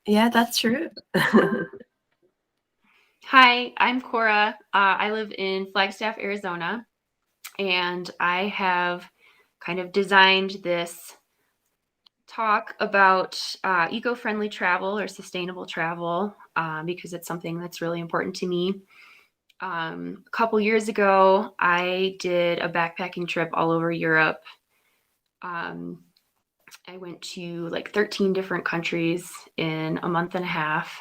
Yeah, that's true. Hi, I'm Cora. I live in Flagstaff, Arizona, and I have kind of designed this talk about eco friendly travel or sustainable travel because it's something that's really important to me. A couple years ago, I did a backpacking trip all over Europe. Um, I went to like 13 different countries in a month and a half.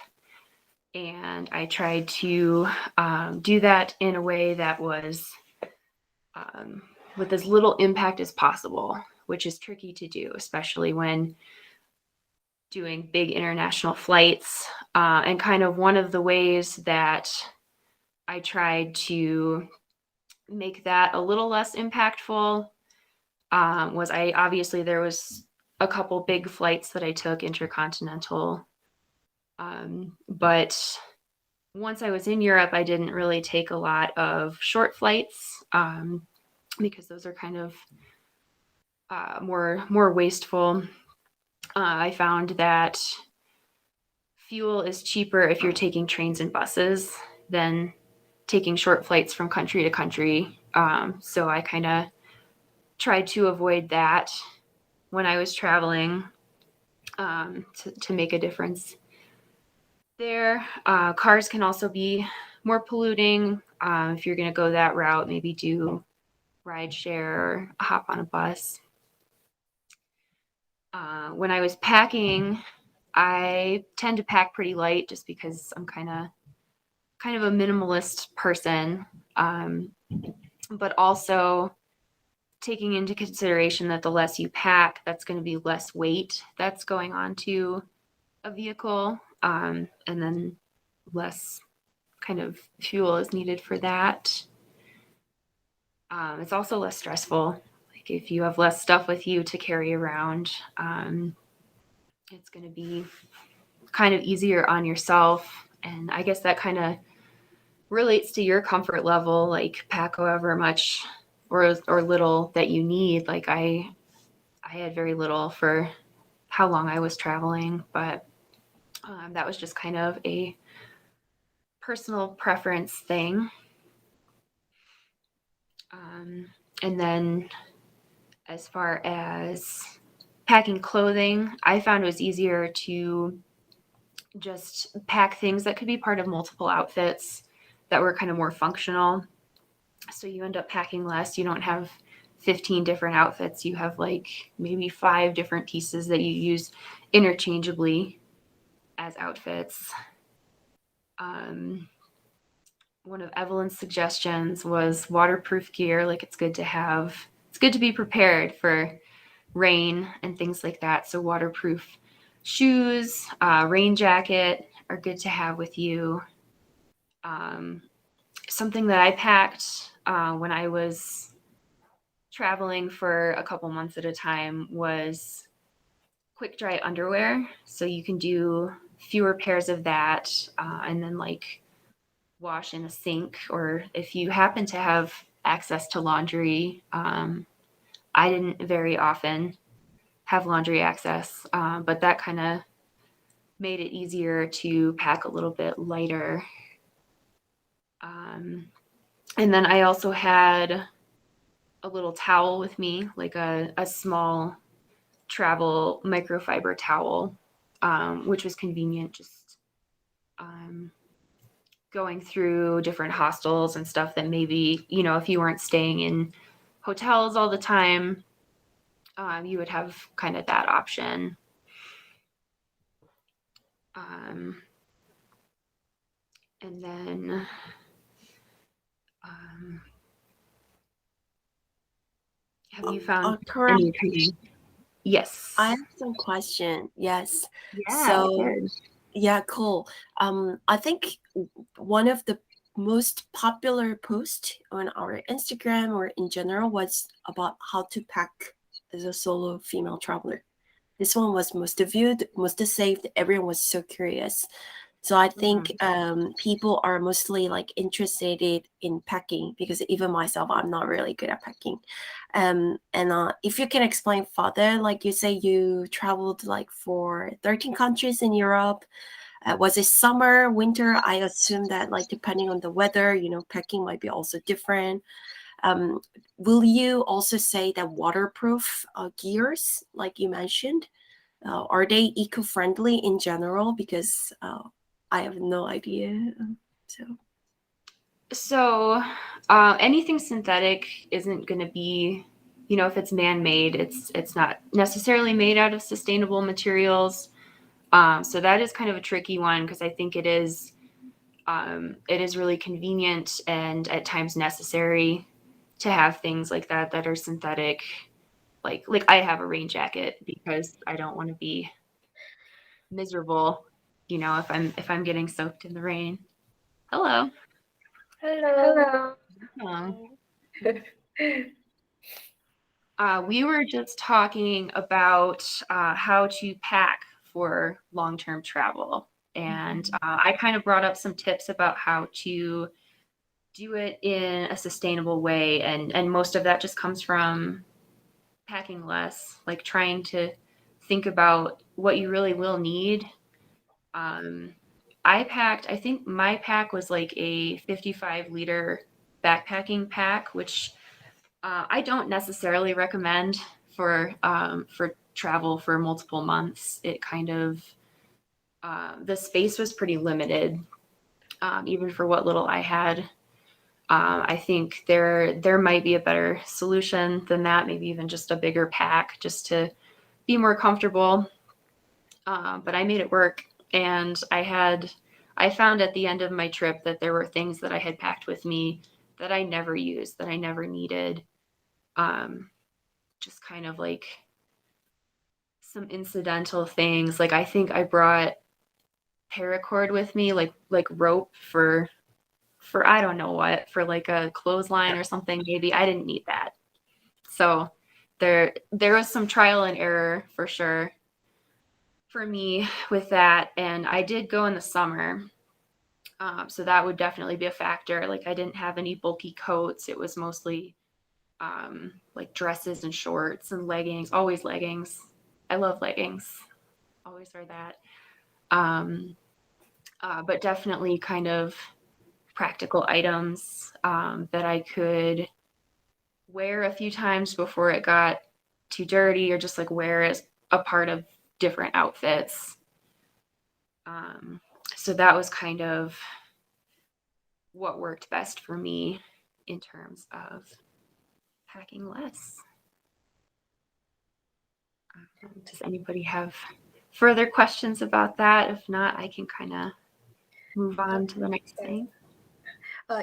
And I tried to do that in a way that was um, with as little impact as possible, which is tricky to do, especially when doing big international flights. And kind of one of the ways that I tried to make that a little less impactful was I obviously there was a couple big flights that I took intercontinental, but once I was in Europe, I didn't really take a lot of short flights because those are kind of more wasteful. I found that fuel is cheaper if you're taking trains and buses than taking short flights from country to country. So I kind of tried to avoid that when I was traveling to make a difference there. Cars can also be more polluting. If you're going to go that route, maybe do ride share or hop on a bus. When I was packing, I tend to pack pretty light just because I'm kind of a minimalist person, um, but also taking into consideration that the less you pack, that's going to be less weight that's going onto a vehicle, and then less kind of fuel is needed for that. It's also less stressful. Like if you have less stuff with you to carry around, it's going to be kind of easier on yourself. And I guess that kind of relates to your comfort level. Like pack however much or little that you need. Like I had very little for how long I was traveling, but that was just kind of a personal preference thing. Um, and then as far as packing clothing, I found it was easier to just pack things that could be part of multiple outfits that were kind of more functional. So you end up packing less. You don't have 15 different outfits. You have like maybe 5 different pieces that you use interchangeably as outfits. Um, One of Evelyn's suggestions was waterproof gear. Like it's good to be prepared for rain and things like that. So waterproof shoes, rain jacket are good to have with you. Um, Something that I packed when I was traveling for a couple months at a time was quick dry underwear. So you can do fewer pairs of that and then like wash in a sink, or if you happen to have access to laundry. I didn't very often have laundry access, but that kind of made it easier to pack a little bit lighter. Um, and then I also had a little towel with me, like a small travel microfiber towel, which was convenient just um, going through different hostels and stuff that maybe, if you weren't staying in hotels all the time, you would have kind of that option. Um, and then, um, have you found Correct. any kind of, I yes. have some question. Yes. Yeah, go So, ahead. yeah, cool. I think one of the most popular posts on our Instagram or in general was about how to pack as a solo female traveler. This one was most viewed, most saved. Everyone was so curious. So I think Mhm. people are mostly like interested in packing, because even myself, I'm not really good at packing. And if you can explain further, like you say, you traveled like for 13 countries in Europe. Was it summer, winter? I assume that like depending on the weather, packing might be also different. Um, will you also say that waterproof gears, like you mentioned, are they eco-friendly in general? Because I have no idea. So So, anything synthetic isn't going to be, if it's man-made, it's not necessarily made out of sustainable materials. So that is kind of a tricky one because I think it is really convenient and at times necessary to have things like that are synthetic. Like I have a rain jacket because I don't want to be miserable, if I'm getting soaked in the rain. Hello. Hello. Um, we were just talking about how to pack for long-term travel, and I kind of brought up some tips about how to do it in a sustainable way, and most of that just comes from packing less, like trying to think about what you really will need. Um, I think my pack was like a 55-liter backpacking pack, which I don't necessarily recommend for travel for multiple months. It kind of the space was pretty limited, even for what little I had. I think there might be a better solution than that. Maybe even just a bigger pack, just to be more comfortable. But I made it work, and I found at the end of my trip that there were things that I had packed with me that I never used, that I never needed. Um, just kind of like some incidental things. Like I think I brought paracord with me, like rope for I don't know what, for like a clothesline or something maybe. I didn't need that. So there was some trial and error for sure for me with that, and I did go in the summer. So that would definitely be a factor. Like I didn't have any bulky coats. It was mostly like dresses and shorts and leggings, always leggings. I love leggings. Always wear that. Um, but definitely kind of practical items that I could wear a few times before it got too dirty, or just like wear as a part of different outfits. Um, so that was kind of what worked best for me in terms of packing less. Does anybody have further questions about that? If not, I can kind of move on to the next thing.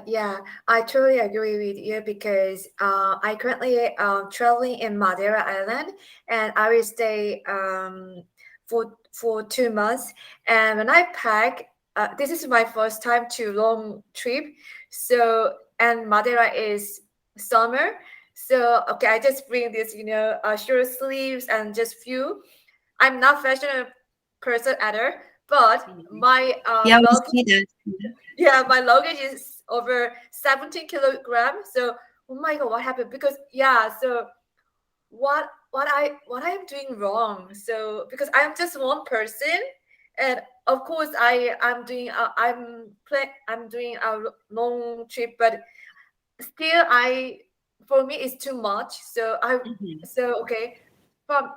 Yeah, I totally agree with you because I currently traveling in Madeira Island, and I will stay for 2 months. And when I pack, this is my first time to long trip. So and Madeira is summer, so okay, I just bring this, short sleeves and just few. I'm not fashion person either, but Mhm. my yeah, we lug see that. yeah, my luggage is over 17 kilograms. So, oh my god, what happened? Because yeah, so what I am doing wrong? So because I'm just one person, and of course I'm doing a long trip, but still for me it's too much. Mhm. So okay, from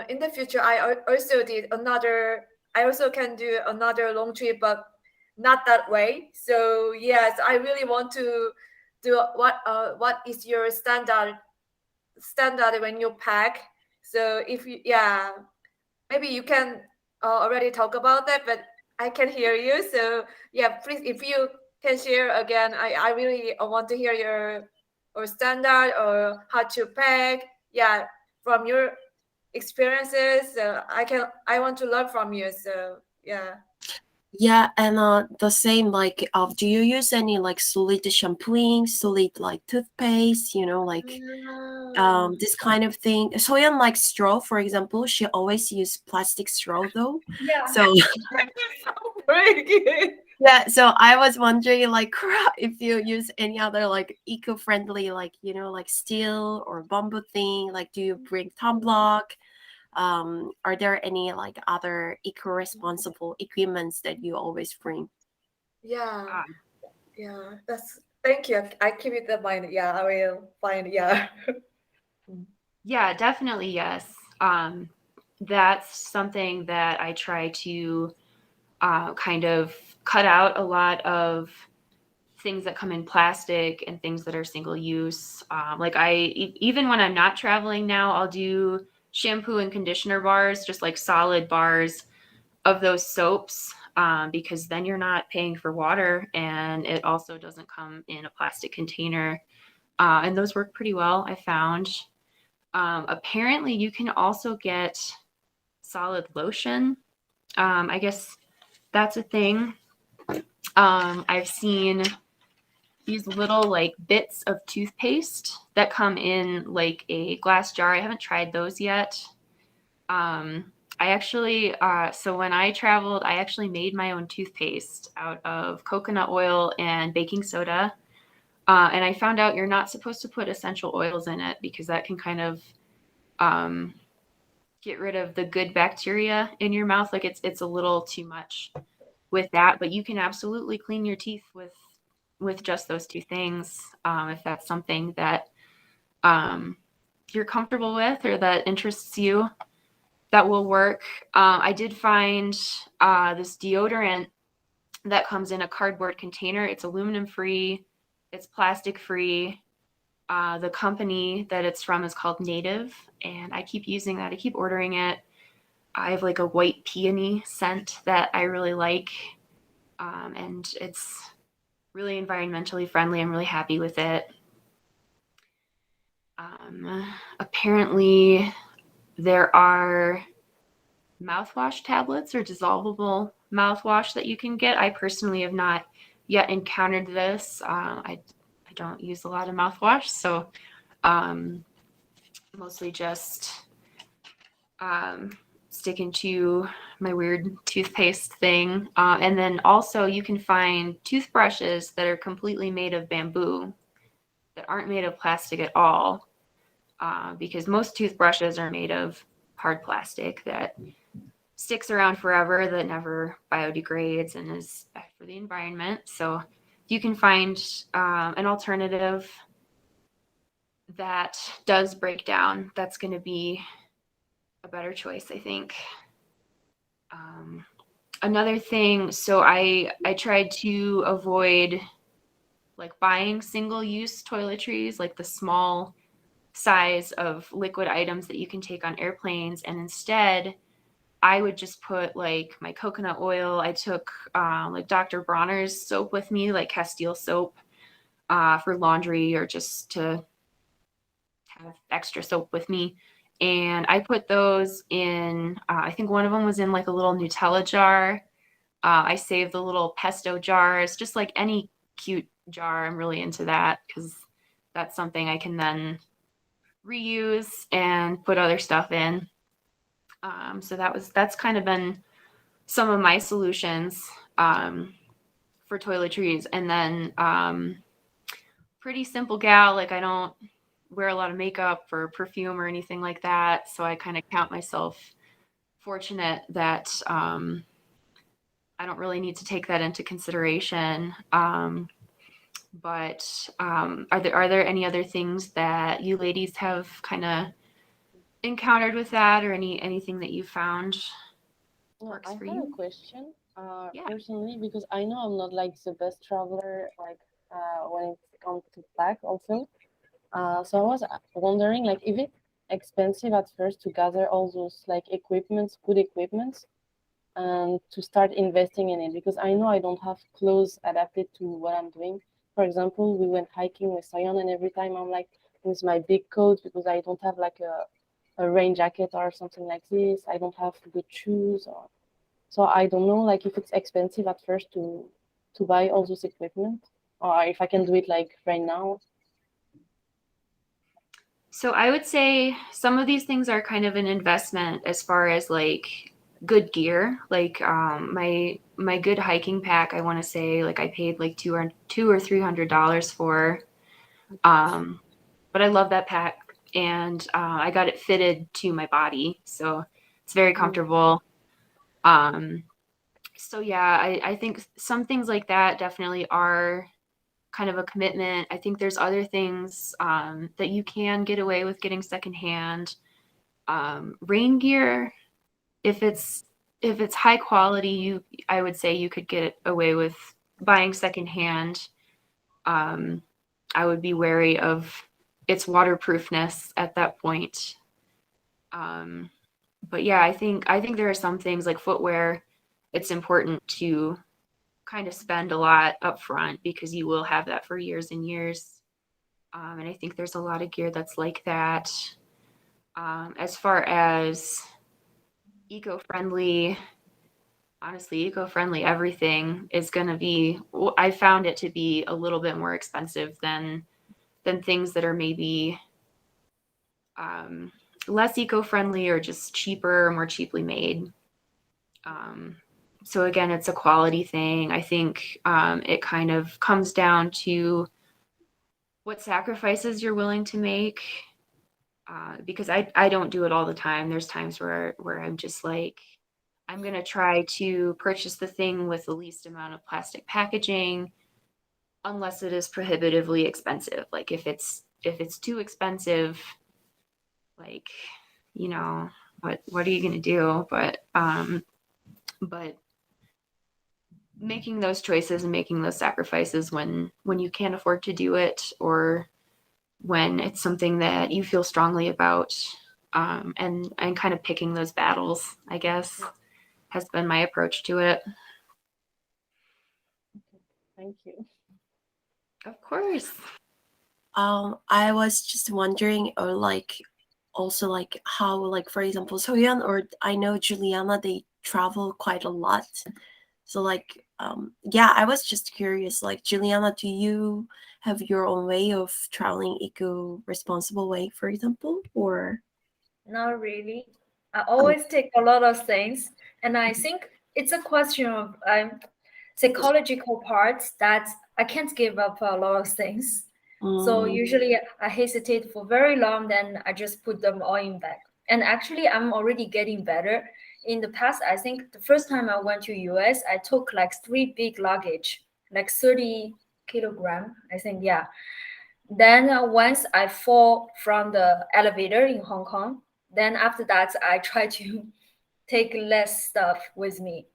in the future I also can do another long trip, but not that way. So yes, I really want to do what is your standard when you pack. So if you yeah, maybe you can already talk about that, but I can hear you. So yeah, please, if you can share again, I really want to hear your or standard or how to pack. Yeah, from your experiences. I want to learn from you. So yeah. Yeah, and the same, like do you use any like solid shampooing, solid like toothpaste, like this kind of thing? Soyeon like straw, for example. She always use plastic straw though. Yeah. So Very good. Yeah, so I was wondering, like, if you use any other like eco-friendly, like like steel or bamboo thing. Like, do you bring tumblock? Are there any like other eco-responsible equipments that you always bring? Yeah, Uh, yeah. That's thank you. I keep it in mind. Yeah, I will find. Yeah. yeah, definitely yes. That's something that I try to kind of cut out a lot of things that come in plastic and things that are single use. Like even when I'm not traveling now, I'll do shampoo and conditioner bars, just like solid bars of those soaps, because then you're not paying for water and it also doesn't come in a plastic container. And those work pretty well, I found. Apparently, you can also get solid lotion. I guess that's a thing. I've seen these little like bits of toothpaste that come in like a glass jar. I haven't tried those yet. I actually, so when I traveled, I actually made my own toothpaste out of coconut oil and baking soda. And I found out you're not supposed to put essential oils in it because that can kind of um, get rid of the good bacteria in your mouth. Like it's a little too much with that, but you can absolutely clean your teeth with just those two things, if that's something that um, you're comfortable with or that interests you. That will work. I did find this deodorant that comes in a cardboard container. It's aluminum free. It's plastic free. The company that it's from is called Native, and I keep using that. I keep ordering it. I have like a white peony scent that I really like, and it's really environmentally friendly. I'm really happy with it. Apparently, there are mouthwash tablets or dissolvable mouthwash that you can get. I personally have not yet encountered this. I don't use a lot of mouthwash, so um, mostly just um, sticking to my weird toothpaste thing. And then also, you can find toothbrushes that are completely made of bamboo that aren't made of plastic at all, because most toothbrushes are made of hard plastic that sticks around forever, that never biodegrades and is bad for the environment. So you can find an alternative that does break down, that's going to be a better choice, I think. Um, Another thing, so I tried to avoid like buying single use toiletries, like the small size of liquid items that you can take on airplanes, and instead I would just put like my coconut oil. I took like Dr. Bronner's soap with me, like Castile soap, for laundry or just to have extra soap with me. And I put those in, I think one of them was in like a little Nutella jar. I saved the little pesto jars, just like any cute jar. I'm really into that because that's something I can then reuse and put other stuff in. So that's kind of been some of my solutions for toiletries. And then pretty simple gal, like I don't wear a lot of makeup or perfume or anything like that. So I kind of count myself fortunate that I don't really need to take that into consideration. But are there any other things that you ladies have kind of encountered with that, or anything that you found works I for have a you? question. Yeah. Personally, because I know I'm not like the best traveler, like when it comes to pack also. So I was wondering, like, if it's expensive at first to gather all those like equipments, good equipments, and to start investing in it, because I know I don't have clothes adapted to what I'm doing. For example, we went hiking with Sion, and every time I'm like with my big coat because I don't have like a rain jacket or something like this. I don't have good shoes, or so I don't know like if it's expensive at first to buy all those equipment, or if I can do it like right now. So I would say some of these things are kind of an investment as far as like good gear. Like my good hiking pack, I want to say like I paid like $200 or $300 for. But I love that pack, and I got it fitted to my body, so it's very comfortable. So yeah, I think some things like that definitely are kind of a commitment. I think there's other things that you can get away with getting secondhand. Rain gear, if it's high quality, I would say you could get away with buying secondhand. I would be wary of its waterproofness at that point. But yeah, I think there are some things like footwear. It's important to kind of spend a lot up front because you will have that for years and years. And I think there's a lot of gear that's like that. As far as eco-friendly, honestly, eco-friendly everything is going to be, I found it to be a little bit more expensive than things that are maybe less eco-friendly or just cheaper, more cheaply made. So again, it's a quality thing. I think it kind of comes down to what sacrifices you're willing to make. Because I don't do it all the time. There's times where I'm just like, I'm going to try to purchase the thing with the least amount of plastic packaging, unless it is prohibitively expensive. Like if it's too expensive, like, what are you going to do? But making those choices and making those sacrifices when you can't afford to do it, or when it's something that you feel strongly about, and kind of picking those battles, I guess, has been my approach to it. Thank you. Of course. I was just wondering, or like, also like how, like for example, Soyeon or I know Juliana, they travel quite a lot. So like, yeah, I was just curious. Like, Juliana, do you have your own way of traveling eco-responsible way, for example, or? Not really. I always take a lot of things, and I think it's a question of psychological parts that I can't give up a lot of things. So usually I hesitate for very long, then I just put them all in bag. And actually, I'm already getting better. In the past, I think the first time I went to US, I took like 3 big luggage, like 30 kilogram. I think, yeah. Then once I fall from the elevator in Hong Kong, then after that I try to take less stuff with me,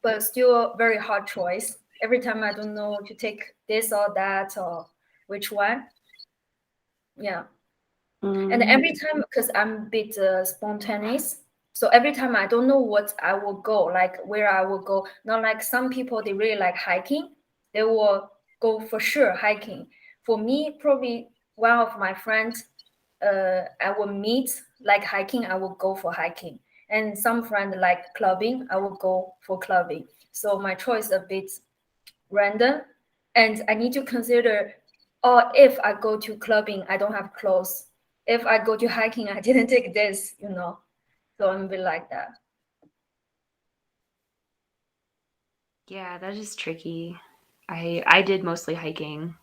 but still a very hard choice. Every time I don't know to take this or that or which one. Yeah. And every time, because I'm a bit spontaneous, so every time I don't know what I will go, like where I will go. Not like some people, they really like hiking, they will go for sure hiking. For me, probably one of my friends, I will meet like hiking, I will go for hiking. And some friend like clubbing, I will go for clubbing. So my choice a bit random, and I need to consider, or if I go to clubbing, I don't have clothes. If I go to hiking, I didn't take this, So I'm a bit like that. Yeah, that is tricky. I did mostly hiking,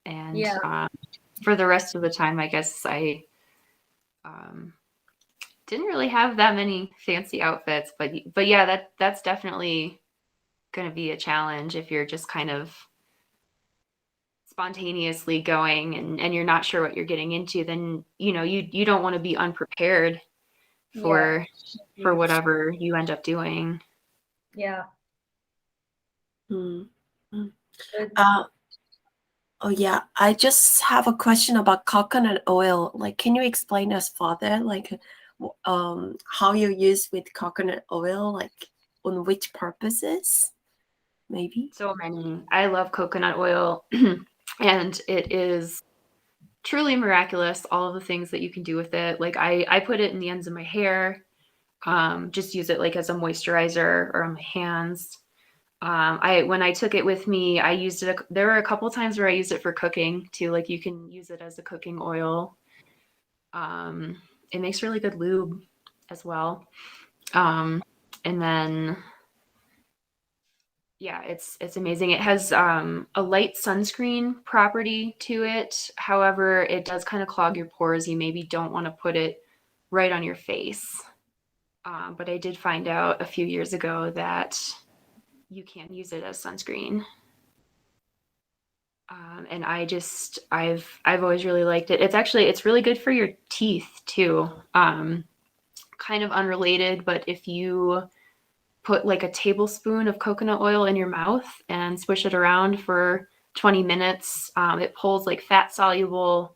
and Yeah. for the rest of the time, I guess I didn't really have that many fancy outfits, but yeah, that's definitely going to be a challenge if you're just kind of spontaneously going, and you're not sure what you're getting into. Then you don't want to be unprepared for whatever you end up doing. Yeah. But Oh yeah, I just have a question about coconut oil. Like, can you explain us further, like, how you use with coconut oil, like on which purposes, maybe? So many. I love coconut oil, and it is truly miraculous, all of the things that you can do with it. Like I put it in the ends of my hair, just use it like as a moisturizer, or on my hands. When I took it with me, I used it. There were a couple times where I used it for cooking too. Like you can use it as a cooking oil. It makes really good lube as well. And then, yeah, it's amazing. It has a light sunscreen property to it. However, it does kind of clog your pores. You maybe don't want to put it right on your face. But I did find out a few years ago that you can use it as sunscreen. And I've always really liked it. It's really good for your teeth too. Kind of unrelated, but if you put like a tablespoon of coconut oil in your mouth and swish it around for 20 minutes, it pulls like fat soluble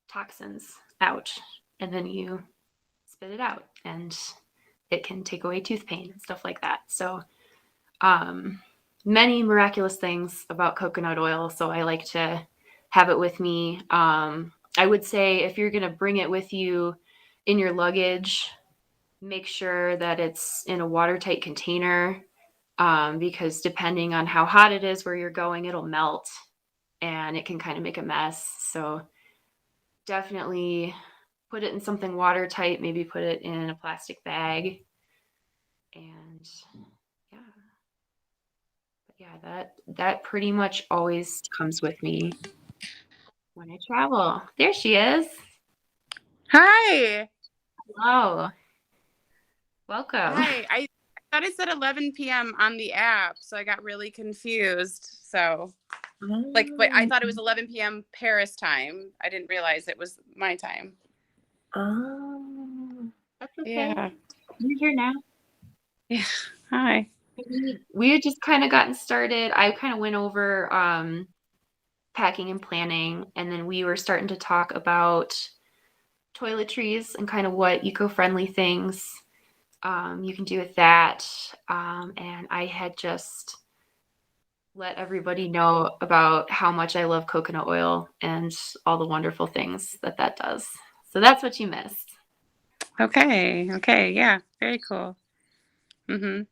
toxins out, and then you spit it out, and it can take away tooth pain and stuff like that. So many miraculous things about coconut oil. So I like to have it with me. I would say if you're going to bring it with you in your luggage, make sure that it's in a watertight container, because depending on how hot it is where you're going, it'll melt and it can kind of make a mess. So definitely put it in something watertight, maybe put it in a plastic bag. And yeah, that pretty much always comes with me when I travel. There she is. Hi. Hello. Welcome. Hi. I thought it said 11 p.m. on the app, so I got really confused. So, but I thought it was 11 p.m. Paris time. I didn't realize it was my time. That's okay. Yeah. You're here now. Yeah. Hi. We had just kind of gotten started. I kind of went over packing and planning, and then we were starting to talk about toiletries and kind of what eco-friendly things you can do with that. And I had just let everybody know about how much I love coconut oil and all the wonderful things that does. So that's what you missed. Okay. Okay. Yeah. Very cool. Mm-hmm.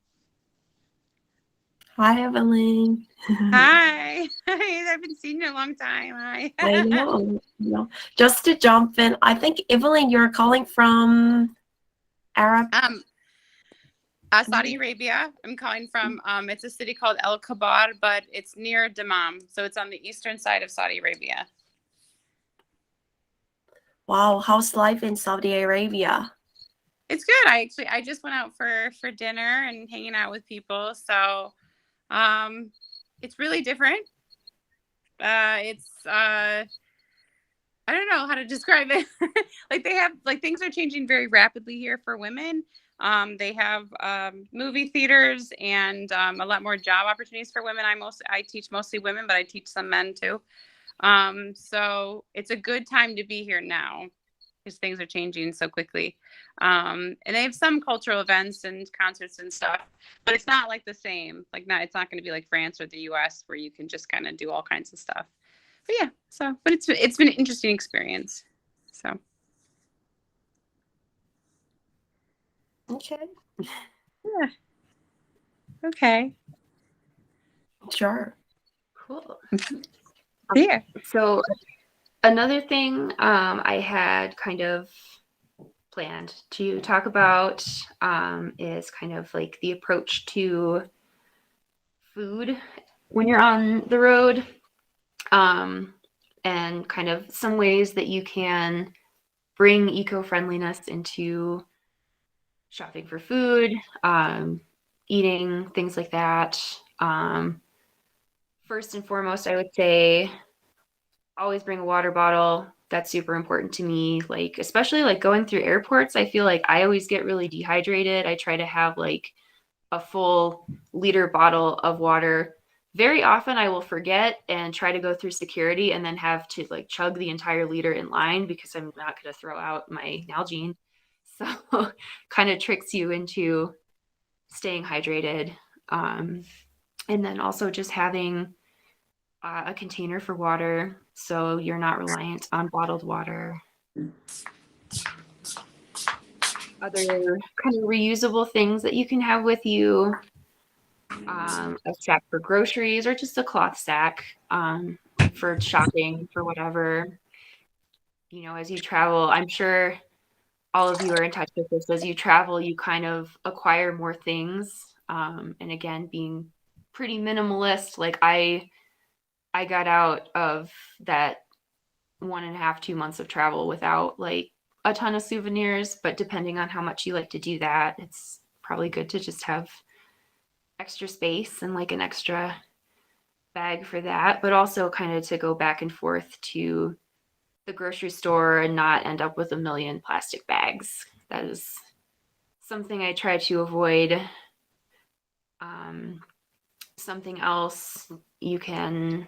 Hi, Evelyn. Hi. I haven't seen you in a long time. Hi. I know. Just to jump in, I think, Evelyn, you're calling from Arab. Saudi Arabia. I'm calling from, it's a city called El Kabar, but it's near Dammam. So it's on the eastern side of Saudi Arabia. Wow, how's life in Saudi Arabia? It's good. I just went out for dinner and hanging out with people. So it's really different. I don't know how to describe it. Like they have, like, things are changing very rapidly here for women. They have movie theaters and a lot more job opportunities for women. I teach mostly women, but I teach some men too. So it's a good time to be here now because things are changing so quickly. And they have some cultural events and concerts and stuff, but it's not like the same. It's not going to be like France or the US where you can just kind of do all kinds of stuff. But yeah, but it's been an interesting experience. So. Okay. Yeah. Okay. Sure. Cool. Yeah. So another thing I had kind of planned to talk about is kind of like the approach to food when you're on the road, and kind of some ways that you can bring eco-friendliness into shopping for food, eating, things like that. First and foremost, I would say always bring a water bottle. That's super important to me. Like, especially like going through airports, I feel like I always get really dehydrated. I try to have like a full liter bottle of water. Very often I will forget and try to go through security and then have to like chug the entire liter in line because I'm not going to throw out my Nalgene. So kind of tricks you into staying hydrated. And then also just having a container for water so you're not reliant on bottled water. Other kind of reusable things that you can have with you, a sack for groceries or just a cloth sack for shopping, for whatever, as you travel. I'm sure all of you are in touch with this. As you travel, you kind of acquire more things. And again, being pretty minimalist, like I got out of that 1.5, 2 months of travel without like a ton of souvenirs, but depending on how much you like to do that, it's probably good to just have extra space and like an extra bag for that, but also kind of to go back and forth to the grocery store and not end up with a million plastic bags. That is something I try to avoid. Something else you can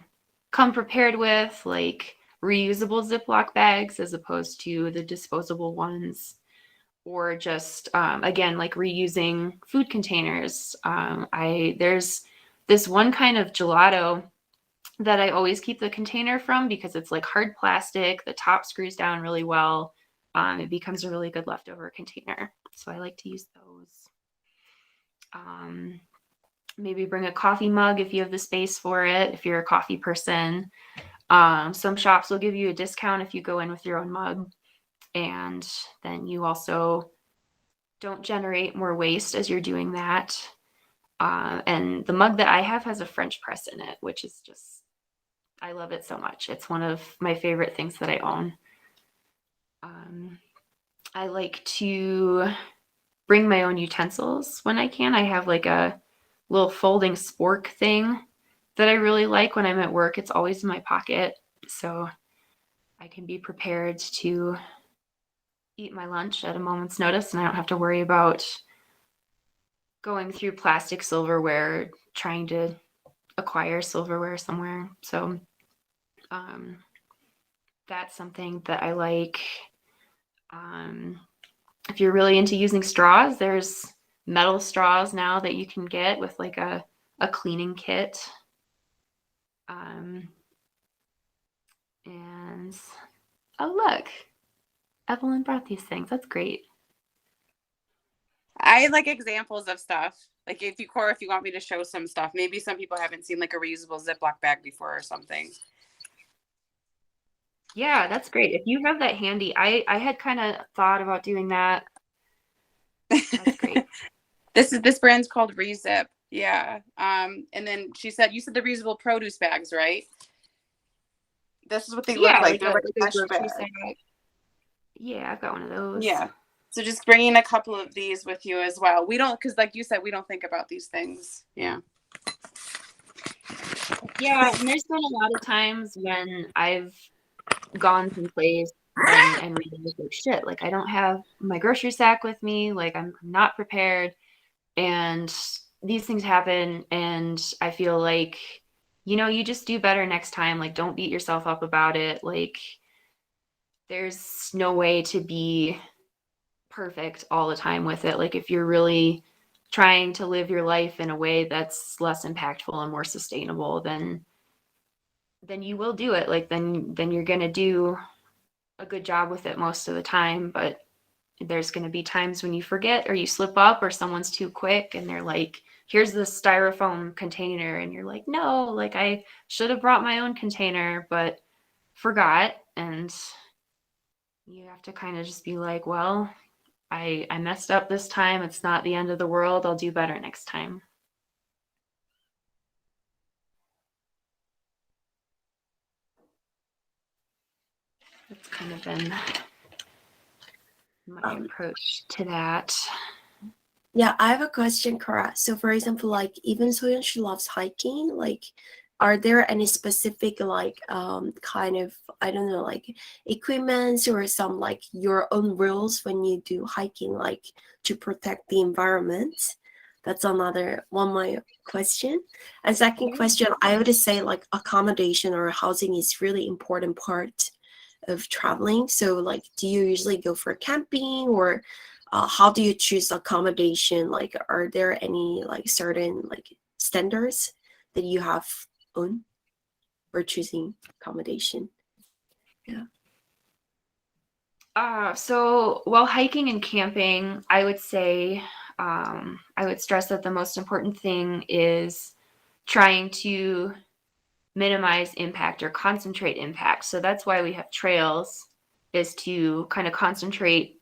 come prepared with, like reusable Ziploc bags as opposed to the disposable ones, or just again, like reusing food containers. There's this one kind of gelato that I always keep the container from because it's like hard plastic. The top screws down really well. It becomes a really good leftover container. So I like to use those. Maybe bring a coffee mug if you have the space for it, if you're a coffee person. Some shops will give you a discount if you go in with your own mug. And then you also don't generate more waste as you're doing that. And the mug that I have has a French press in it, which is just, I love it so much. It's one of my favorite things that I own. I like to bring my own utensils when I can. I have like a little folding spork thing that I really like when I'm at work. It's always in my pocket, so I can be prepared to eat my lunch at a moment's notice, and I don't have to worry about going through plastic silverware trying to acquire silverware somewhere. So that's something that I like. If you're really into using straws, there's metal straws now that you can get with like a cleaning kit. And oh, look, Evelyn brought these things. That's great. I like examples of stuff. Like if you, Cora, if you want me to show some stuff, maybe some people haven't seen like a reusable Ziploc bag before or something. Yeah, that's great. If you have that handy, I had kind of thought about doing that. That's great. This brand's called Rezip. Yeah. And then you said the reusable produce bags, right? This is what they look like. They're like a mesh bag. Yeah, I've got one of those. Yeah. So just bringing a couple of these with you as well. We don't, because like you said, we don't think about these things. Yeah. Yeah, and there's been a lot of times when I've gone someplace and realized like shit, like I don't have my grocery sack with me, like I'm not prepared, and these things happen, and I feel like, you just do better next time. Like, don't beat yourself up about it. Like, there's no way to be perfect all the time with it. Like, if you're really trying to live your life in a way that's less impactful and more sustainable, then you will do it. Like, then you're going to do a good job with it most of the time. But there's going to be times when you forget or you slip up or someone's too quick and they're like, here's the styrofoam container. And you're like, no, like I should have brought my own container, but forgot. And you have to kind of just be like, well, I messed up this time. It's not the end of the world. I'll do better next time. That's kind of been my approach to that. Yeah, I have a question, Cora. So for example, like even Soyeon, she loves hiking. Like, are there any specific like kind of, I don't know, like equipments or some like your own rules when you do hiking, like to protect the environment? That's another one my question. And second question, I would say like accommodation or housing is really important part of traveling. So like, do you usually go for camping, or how do you choose accommodation? Like, are there any like certain like standards that you have on for choosing accommodation? Yeah. So while hiking and camping, I would say I would stress that the most important thing is trying to minimize impact or concentrate impact. So that's why we have trails, is to kind of concentrate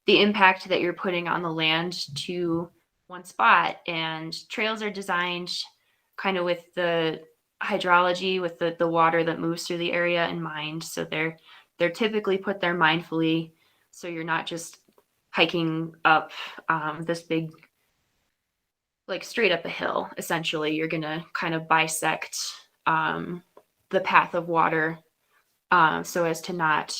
the impact that you're putting on the land to one spot. And trails are designed kind of with the hydrology, with the water that moves through the area in mind. So they're typically put there mindfully, so you're not just hiking up this big, like straight up a hill. Essentially, you're gonna kind of bisect the path of water so as to not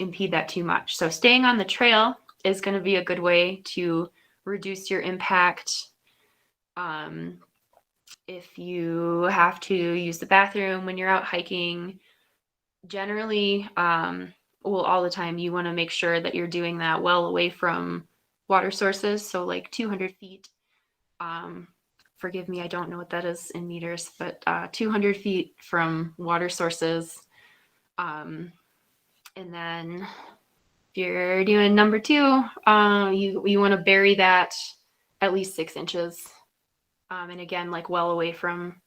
impede that too much. So staying on the trail is going to be a good way to reduce your impact. If you have to use the bathroom when you're out hiking, generally, all the time, you want to make sure that you're doing that well away from water sources. So like 200 feet. Forgive me, I don't know what that is in meters, but 200 feet from water sources. And then if you're doing number 2, you want to bury that at least 6 inches. And again, like well away from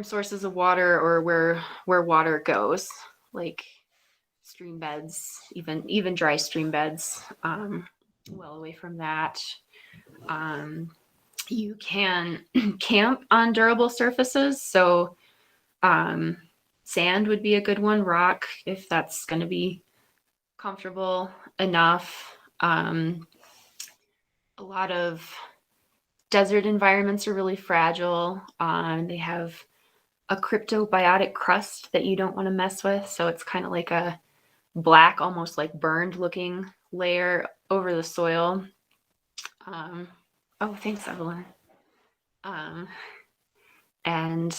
sources of water or where water goes, like stream beds, even dry stream beds, well away from that. You can camp on durable surfaces. So sand would be a good one, rock, if that's going to be comfortable enough. A lot of desert environments are really fragile. They have a cryptobiotic crust that you don't want to mess with. So it's kind of like a black, almost like burned looking layer over the soil. Oh, thanks, Evelyn. And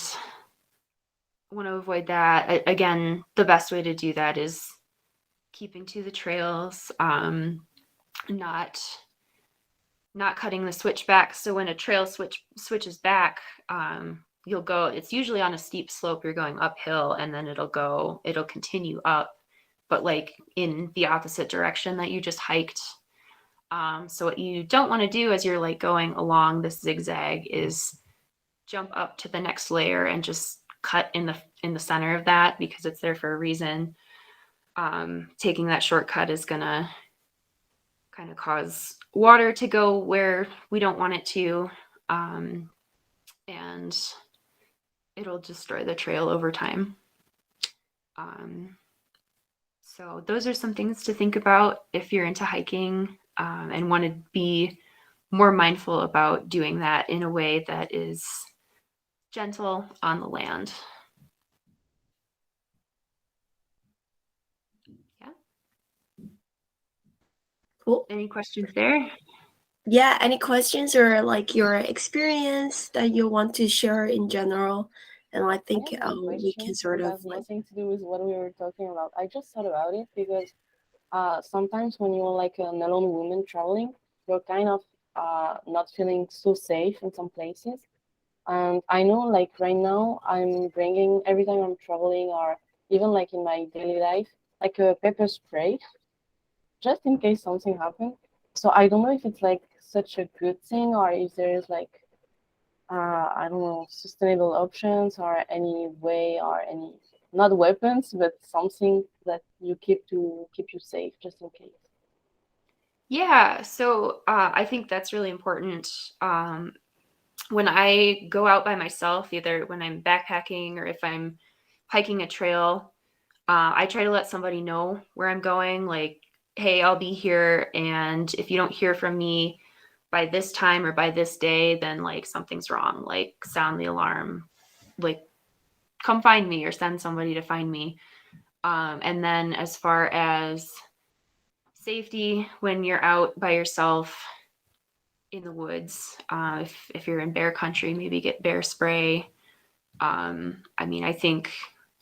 want to avoid that. Again, the best way to do that is keeping to the trails, not cutting the switchback. So when a trail switches back, you'll go, it's usually on a steep slope, you're going uphill, and then it'll continue up, but like in the opposite direction that you just hiked. So what you don't want to do as you're like going along this zigzag is jump up to the next layer and just cut in the center of that, because it's there for a reason. Taking that shortcut is gonna kind of cause water to go where we don't want it to, and it'll destroy the trail over time. So those are some things to think about if you're into hiking and want to be more mindful about doing that in a way that is gentle on the land. Yeah. Cool. Any questions there? Yeah, any questions or like your experience that you want to share in general? And I think I have a we can question sort that of has like, nothing to do with what we were talking about. I just thought about it because sometimes when you're like an alone woman traveling, you're kind of not feeling so safe in some places. And I know like right now I'm bringing every time I'm traveling or even like in my daily life, like a pepper spray, just in case something happens. So I don't know if it's like such a good thing or if there's like I don't know, sustainable options or any way or any not weapons, but something that you keep to keep you safe just in case. Yeah, so I think that's really important. When I go out by myself, either when I'm backpacking or if I'm hiking a trail, I try to let somebody know where I'm going, like, hey, I'll be here, and if you don't hear from me by this time or by this day, then like something's wrong, like sound the alarm, like come find me or send somebody to find me. And then as far as safety, when you're out by yourself in the woods, if you're in bear country, maybe get bear spray. I mean, I think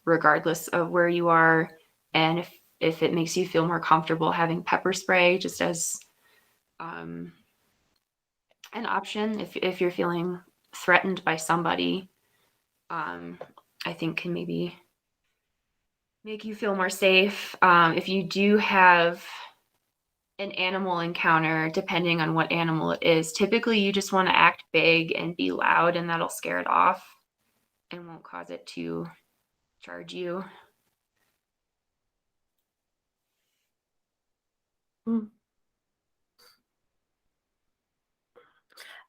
regardless of where you are, and if it makes you feel more comfortable, having pepper spray just as an option if you're feeling threatened by somebody, I think can maybe make you feel more safe. If you do have an animal encounter, depending on what animal it is, typically you just want to act big and be loud, and that'll scare it off and won't cause it to charge you.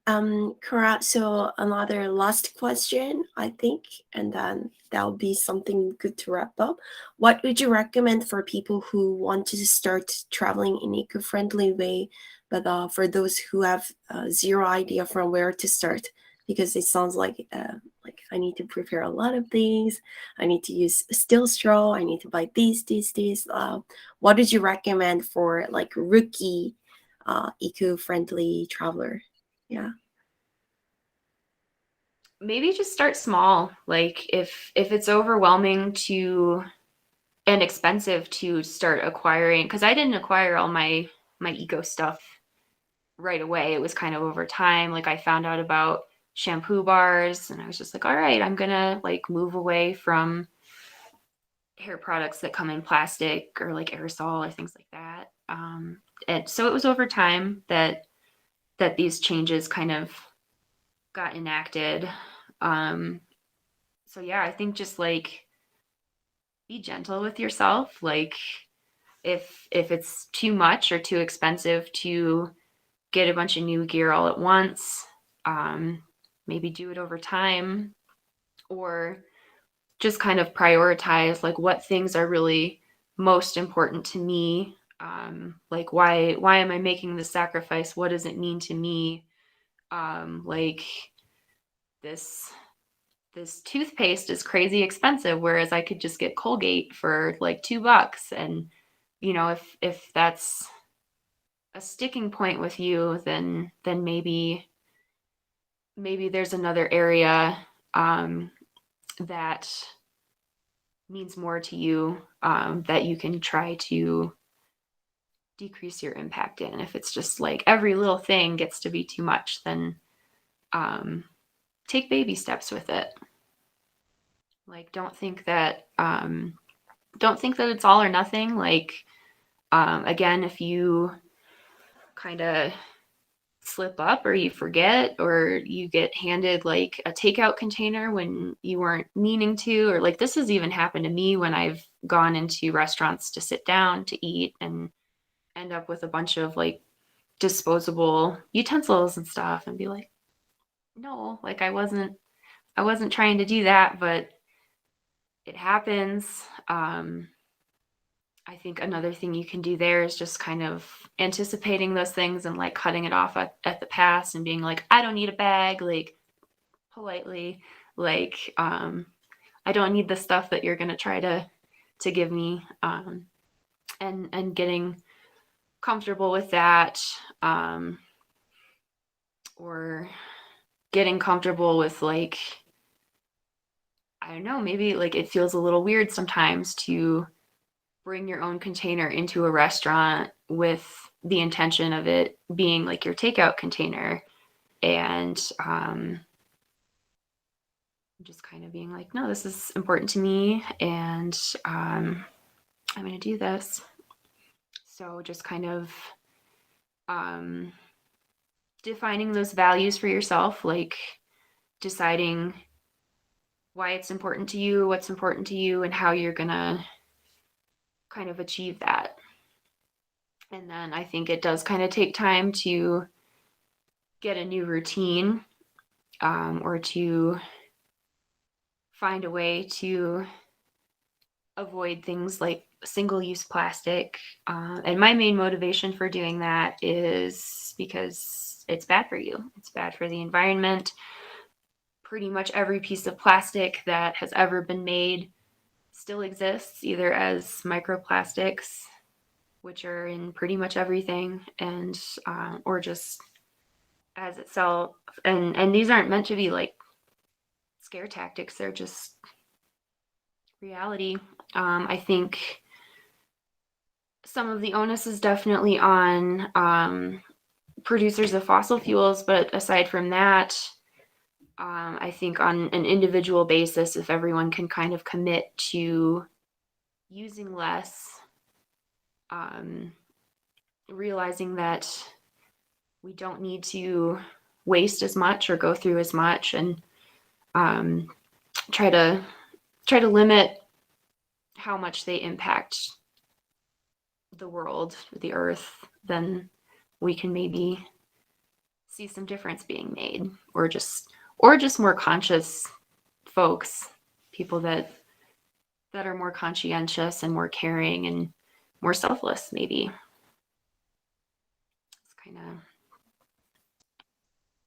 Cora, so another last question, I think, and then that'll be something good to wrap up. What would you recommend for people who want to start traveling in eco-friendly way, but for those who have zero idea from where to start? Because it sounds like I need to prepare a lot of things. I need to use steel straw. I need to buy these. What would you recommend for like rookie eco-friendly traveler? Yeah. Maybe just start small. Like if it's overwhelming to and expensive to start acquiring, because I didn't acquire all my eco stuff right away. It was kind of over time. Like I found out about shampoo bars and I was just like, all right, I'm gonna like move away from hair products that come in plastic or like aerosol or things like that. And so it was over time that these changes kind of got enacted. So yeah, I think just like be gentle with yourself. Like if it's too much or too expensive to get a bunch of new gear all at once, maybe do it over time, or just kind of prioritize like what things are really most important to me. Like why am I making this sacrifice? What does it mean to me? Like this toothpaste is crazy expensive, whereas I could just get Colgate for like $2. And if that's a sticking point with you, then maybe there's another area that means more to you, that you can try to decrease your impact in. If it's just like every little thing gets to be too much, then take baby steps with it. Like don't think that it's all or nothing. Like again, if you kind of slip up or you forget or you get handed like a takeout container when you weren't meaning to, or like this has even happened to me when I've gone into restaurants to sit down to eat and end up with a bunch of like disposable utensils and stuff and be like, no, like I wasn't trying to do that, but it happens. I think another thing you can do there is just kind of anticipating those things and like cutting it off at the pass and being like, I don't need a bag, like politely, like I don't need the stuff that you're gonna try to give me, and getting comfortable with that, or getting comfortable with like, I don't know, maybe like it feels a little weird sometimes to bring your own container into a restaurant with the intention of it being like your takeout container, and just kind of being like, no, this is important to me, and I'm going to do this. So just kind of defining those values for yourself, like deciding why it's important to you, what's important to you, and how you're going to kind of achieve that. And then I think it does kind of take time to get a new routine, or to find a way to avoid things like single-use plastic. And my main motivation for doing that is because it's bad for you. It's bad for the environment. Pretty much every piece of plastic that has ever been made still exists, either as microplastics, which are in pretty much everything, and or just as itself. And these aren't meant to be like scare tactics. They're just reality. I think some of the onus is definitely on producers of fossil fuels, but aside from that, I think on an individual basis, if everyone can kind of commit to using less, realizing that we don't need to waste as much or go through as much, and try to limit how much they impact the world, the earth, then we can maybe see some difference being made, or just more conscious folks, people that are more conscientious and more caring and more selfless, maybe. It's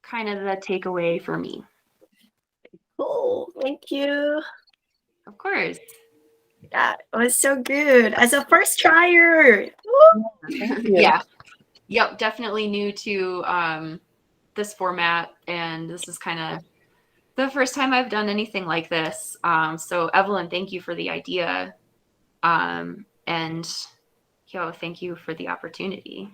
kind of the takeaway for me. Cool. Thank you. Of course. That was so good. As a first tryer. Thank you. Yeah. Yep, definitely new to this format, and this is kind of the first time I've done anything like this. So Evelyn, thank you for the idea. And thank you for the opportunity.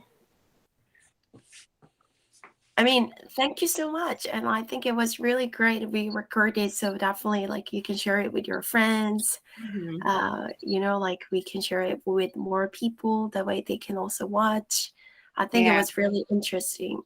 I mean, thank you so much. And I think it was really great. We recorded, so definitely like you can share it with your friends. Like we can share it with more people. That way they can also watch. I think it was really interesting.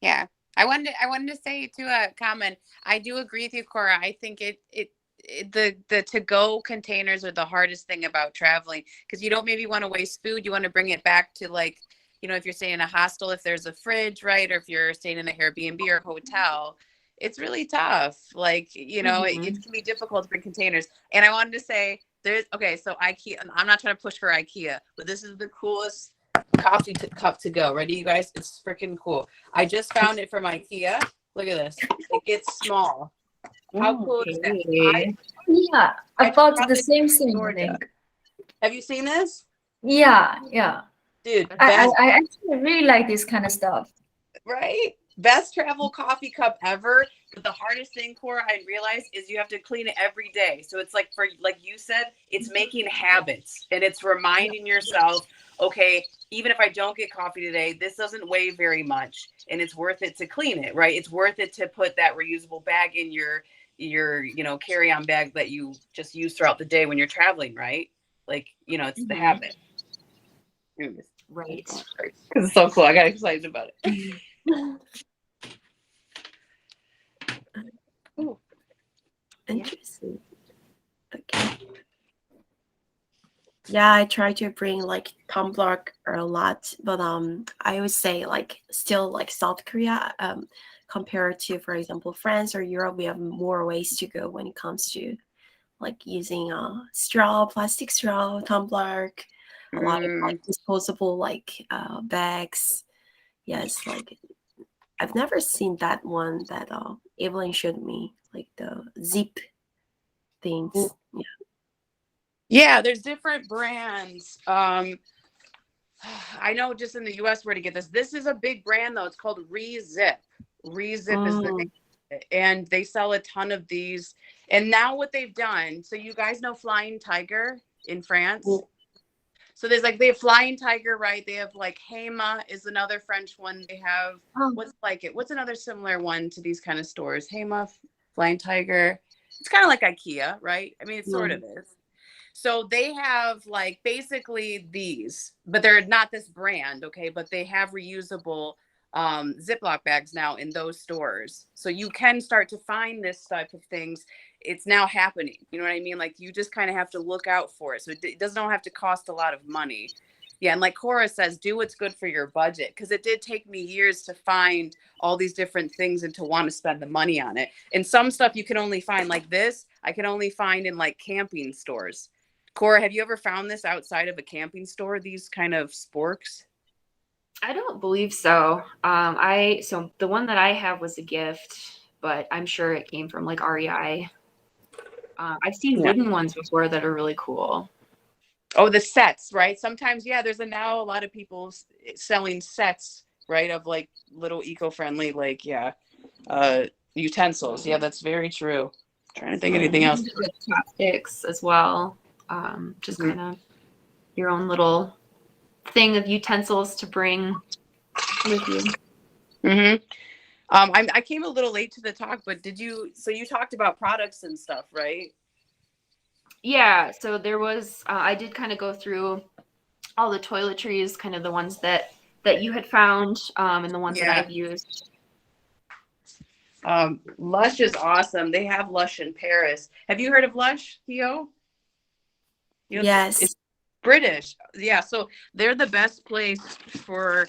Yeah. I wanted to say to a comment. I do agree with you, Cora. I think the to-go containers are the hardest thing about traveling, because you don't maybe want to waste food. You want to bring it back to, like, if you're staying in a hostel, if there's a fridge, right? Or if you're staying in an Airbnb or hotel, it's really tough. Like, it can be difficult to bring containers. And I wanted to say so IKEA, I'm not trying to push for IKEA, but this is the coolest coffee cup to go. Ready, you guys? It's freaking cool. I just found it from IKEA. Look at this. It gets small. How cool is that? Yeah, I thought the same thing. I Georgia. think. Have you seen this? Yeah. Dude, I actually really like this kind of stuff. right? Best travel coffee cup ever. But the hardest thing, Cora, I realized, is you have to clean it every day. So it's like, like you said, it's making habits, and it's reminding yourself, okay, even if I don't get coffee today, this doesn't weigh very much, and it's worth it to clean it, right? It's worth it to put that reusable bag in your carry-on bag that you just use throughout the day when you're traveling, right? Like, it's the habit. Right. Because it's so cool. I got excited about it. Ooh. Interesting. Okay. Yeah, I try to bring like tumbler a lot, but I would say like still like South Korea, compared to, for example, France or Europe, we have more ways to go when it comes to like using plastic straw, tumbler, a lot of like disposable like bags. Yes, like I've never seen that one that Evelyn showed me, like the zip things. Yeah. Yeah, there's different brands. I know just in the US where to get this. This is a big brand though. It's called Rezip. Rezip is the name of it. And they sell a ton of these. And now what they've done, so you guys know Flying Tiger in France? So they have Flying Tiger, right? They have like Hema is another French one. They have what's another similar one to these kind of stores? Hema, Flying Tiger. It's kind of like IKEA, right? I mean, it sort of is. So they have like basically these, but they're not this brand, okay? But they have reusable Ziploc bags now in those stores. So you can start to find this type of things. It's now happening. You know what I mean? Like you just kind of have to look out for it. So it doesn't have to cost a lot of money. Yeah. And like Cora says, do what's good for your budget. Because it did take me years to find all these different things and to want to spend the money on it. And some stuff you can only find like this. I can only find in like camping stores. Cora, have you ever found this outside of a camping store, these kind of sporks? I don't believe so. So the one that I have was a gift, but I'm sure it came from like REI. I've seen wooden ones before that are really cool. Oh, the sets, right? Sometimes, there's now a lot of people selling sets, right, of like little eco-friendly, like, utensils. Yeah, that's very true. I'm trying to think of anything else. Like chopsticks as well. Just kind of your own little thing of utensils to bring with you. I came a little late to the talk, but so you talked about products and stuff, right? Yeah, so there was I did kind of go through all the toiletries, kind of the ones that you had found, and the ones that I've used. Lush is awesome. They have Lush in Paris. Have you heard of Lush, Theo? Yes. British. Yeah, so they're the best place for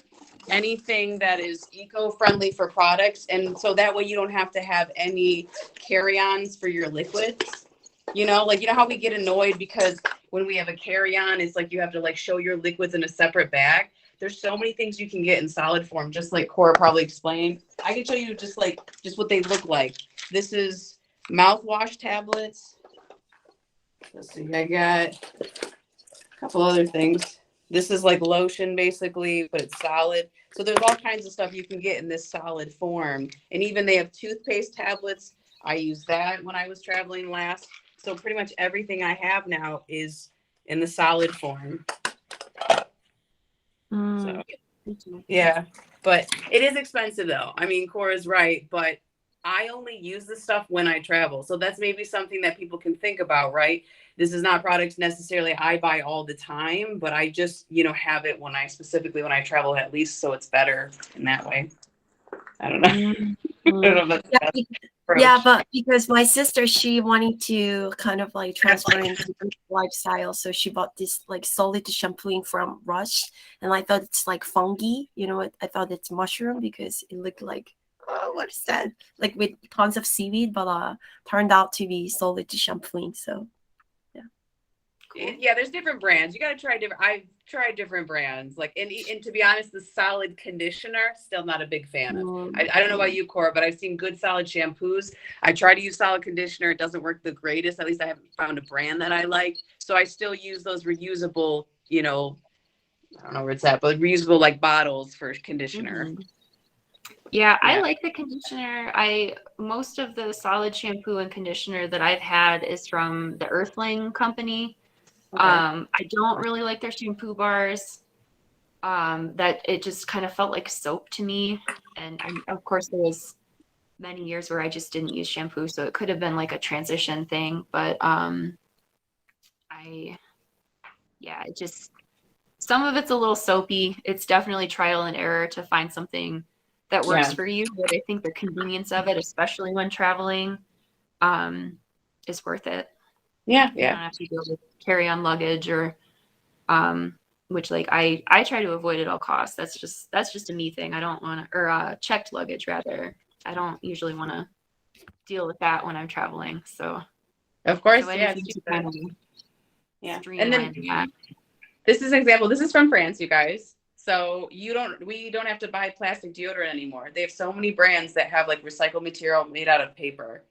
anything that is eco-friendly for products. And so that way you don't have to have any carry-ons for your liquids. Like, how we get annoyed because when we have a carry-on, it's like you have to like show your liquids in a separate bag. There's so many things you can get in solid form, just like Cora probably explained. I can show you just what they look like. This is mouthwash tablets. Let's see, I got a couple other things. This is like lotion basically, but it's solid. So there's all kinds of stuff you can get in this solid form. And even they have toothpaste tablets. I used that when I was traveling last. So pretty much everything I have now is in the solid form. So yeah, but it is expensive though. I mean, Cora's right, but I only use this stuff when I travel. So that's maybe something that people can think about, right? This is not products necessarily I buy all the time, but I just, have it when I travel at least, so it's better in that way. I don't know. I don't know if that's the best approach. Yeah, but because my sister, she wanted to kind of like transfer into this lifestyle, so she bought this like solid shampooing from Rush, and I thought it's like fungi, I thought it's mushroom because it looked like, oh, what is that? Like with tons of seaweed, but turned out to be solid shampooing. So yeah, there's different brands. You got to try different. I've tried different brands. Like, and to be honest, the solid conditioner, still not a big fan of. I don't know about you, Cora, but I've seen good solid shampoos. I try to use solid conditioner. It doesn't work the greatest. At least I haven't found a brand that I like. So I still use those reusable, I don't know where it's at, but reusable like bottles for conditioner. Mm-hmm. Yeah, I like the conditioner. Most of the solid shampoo and conditioner that I've had is from the Earthling company. Okay. I don't really like their shampoo bars. That it just kind of felt like soap to me. And of course there was many years where I just didn't use shampoo, so it could have been like a transition thing. But it just, some of it's a little soapy. It's definitely trial and error to find something that works for you. But I think the convenience of it, especially when traveling, is worth it. Yeah. You don't have to deal with carry-on luggage or which like I try to avoid at all costs. That's just a me thing. I don't want to, or checked luggage rather. I don't usually want to deal with that when I'm traveling. So of course, And then this is an example. This is from France, you guys. So we don't have to buy plastic deodorant anymore. They have so many brands that have like recycled material made out of paper.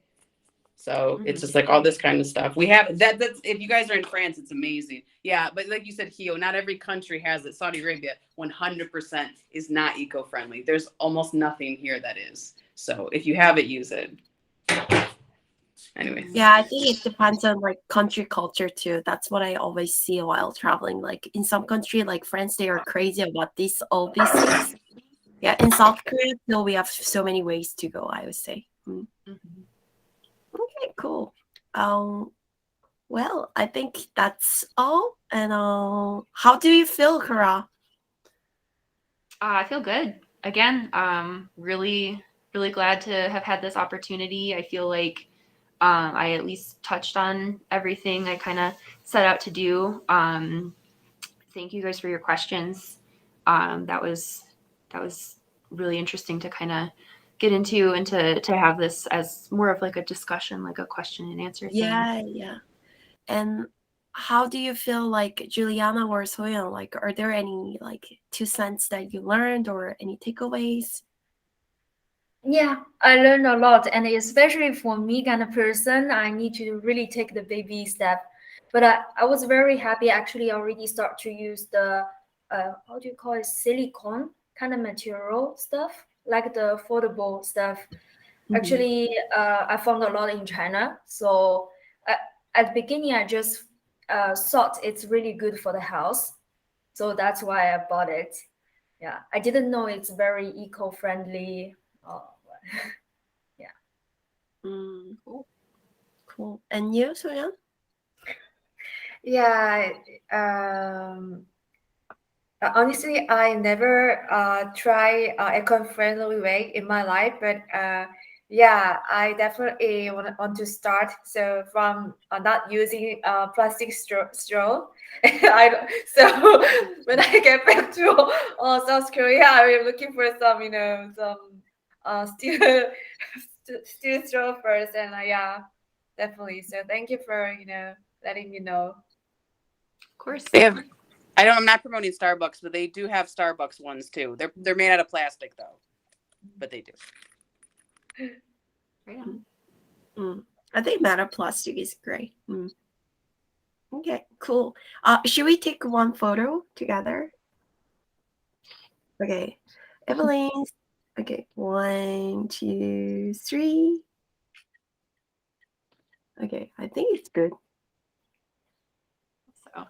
So it's just like all this kind of stuff. We have that's if you guys are in France, it's amazing. Yeah, but like you said, Hio, not every country has it. Saudi Arabia, 100% is not eco-friendly. There's almost nothing here that is. So if you have it, use it. Anyway. Yeah, I think it depends on like country culture too. That's what I always see while traveling. Like in some country, like France, they are crazy about all these things. Yeah, in South Korea, still we have so many ways to go, I would say. Okay, cool. Well, I think that's all. And how do you feel, Cora? I feel good. Again, really, really glad to have had this opportunity. I feel like I at least touched on everything I kind of set out to do. Thank you guys for your questions. That was really interesting to kind of get into and to have this as more of like a discussion, like a question and answer thing. Yeah. And how do you feel like Juliana or Soyeon? Like, are there any like 2 cents that you learned or any takeaways? Yeah, I learned a lot, and especially for me kind of person, I need to really take the baby step. But I was very happy actually already start to use the how do you call it, silicone kind of material stuff, like the foldable stuff. Actually, I found a lot in China. So at the beginning, I just thought it's really good for the house. So that's why I bought it. Yeah, I didn't know it's very eco-friendly. Cool. And you, Soyeon? Yeah. Honestly, I never try eco-friendly way in my life, but Yeah, I definitely want to start. So from not using plastic straw, so when I get back to South Korea, I'm looking for some, some steel steel straw first, and yeah, definitely. So thank you for letting me know. Of course. They have. I'm not promoting Starbucks, but they do have Starbucks ones too. They're made out of plastic though, but they do. Right on. I think matte plastic is great. Okay, cool. Should we take one photo together? Okay, Evelyn. Okay, 1, 2, 3. Okay, I think it's good. So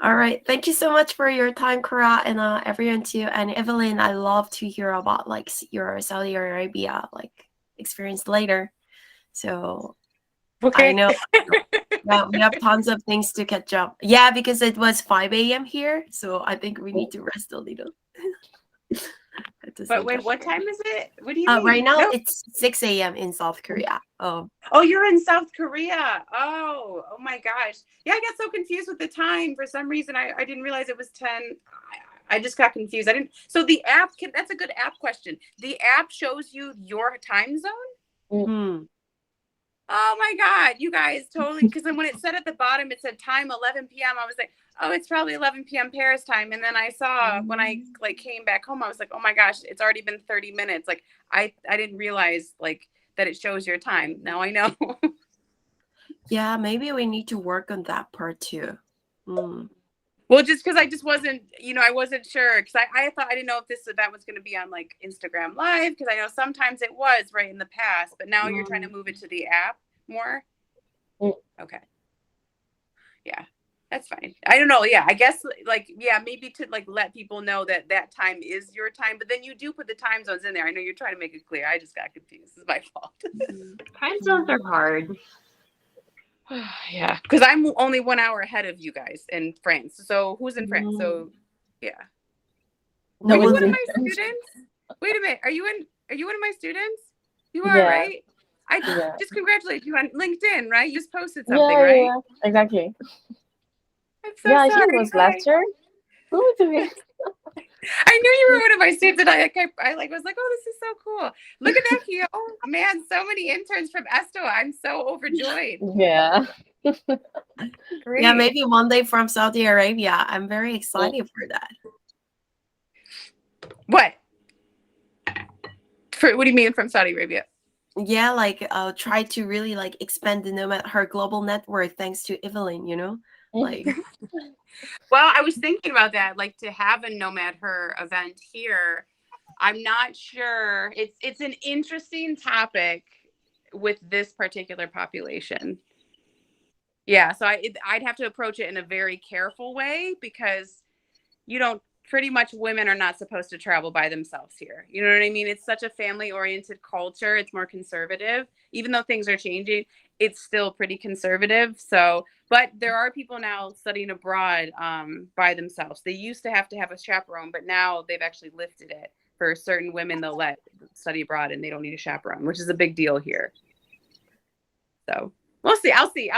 All right, thank you so much for your time, Cora, and everyone too. And Evelyn, I love to hear about like your Saudi Arabia like experience later. So I Okay. know that we have tons of things to catch up. Yeah, because it was 5 a.m. here, so I think we need to rest a little. At the But same wait, time. what time is it? What do you mean? Right now No. it's 6 a.m. in South Korea. Oh, you're in South Korea. Oh my gosh. Yeah, I got so confused with the time. For some reason, I didn't realize it was 10. I just got confused. I didn't. So the app, that's a good app question. The app shows you your time zone? Hmm. Oh my God, you guys totally. Because then when it said at the bottom, it said time 11 p.m. I was like, oh, it's probably 11 p.m. Paris time. And then I saw when I like came back home, I was like, oh my gosh, it's already been 30 minutes. Like I didn't realize like that it shows your time. Now I know. Yeah, maybe we need to work on that part too. Well, just because I just wasn't, I wasn't sure because I thought I didn't know if this event was going to be on like Instagram Live because I know sometimes it was right in the past, but now you're trying to move it to the app more. Okay. Yeah, that's fine. I don't know. Yeah, I guess like maybe to like let people know that that time is your time, but then you do put the time zones in there. I know you're trying to make it clear. I just got confused. This is my fault. time zones are hard. Yeah, because I'm only 1 hour ahead of you guys in France. So who's in France? So yeah. No Are you one's one of in my students? Wait a minute. Are you one of my students? You are, Yeah. right? I Yeah. just congratulate you on LinkedIn, right? You just posted something, Yeah, right? yeah, exactly. I'm so Yeah, I sorry. think it was Hi. last year. Oh, it's okay. I knew you were one of my students, and I like was like, oh, this is so cool. Look at that, Hio. Man, so many interns from Esto. I'm so overjoyed. Yeah. Great. Yeah, maybe one day from Saudi Arabia. I'm very excited for that. What? What do you mean from Saudi Arabia? Yeah, like try to really like expand the Nomad her global network thanks to Evelyn, like Well, I was thinking about that, like to have a Nomad Her event here. I'm not sure. It's an interesting topic with this particular population. Yeah, so I'd have to approach it in a very careful way because pretty much women are not supposed to travel by themselves here. You know what I mean? It's such a family oriented culture. It's more conservative. Even though things are changing, it's still pretty conservative. So, but there are people now studying abroad by themselves. They used to have a chaperone, but now they've actually lifted it. For certain women, they'll let study abroad and they don't need a chaperone, which is a big deal here. So we'll see. I'll see.